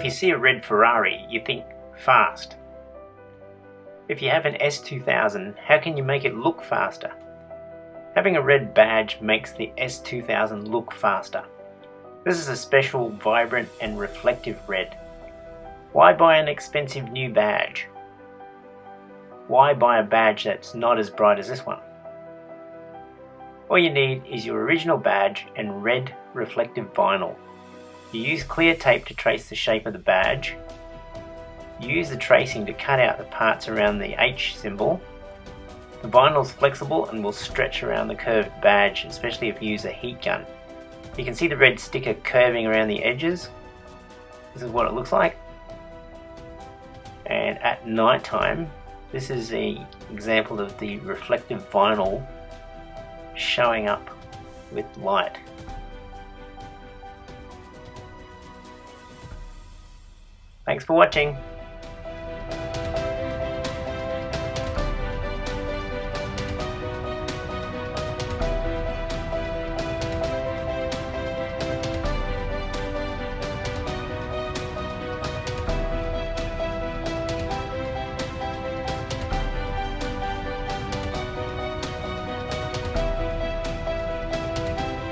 you see a red Ferrari, you think fast. If you have an S2000, how can you make it look faster? Having a red badge makes the S2000 look faster. This is a special, vibrant and reflective red. Why buy an expensive new badge? Why buy a badge that's not as bright as this one? All you need is your original badge and red reflective vinyl. You use clear tape to trace the shape of the badge. You use the tracing to cut out the parts around the H symbol. The vinyl is flexible and will stretch around the curved badge, especially if you use a heat gun. You can see the red sticker curving around the edges. This is what it looks like. And at night time, this is an example of the reflective vinyl showing up with light. Thanks for watching.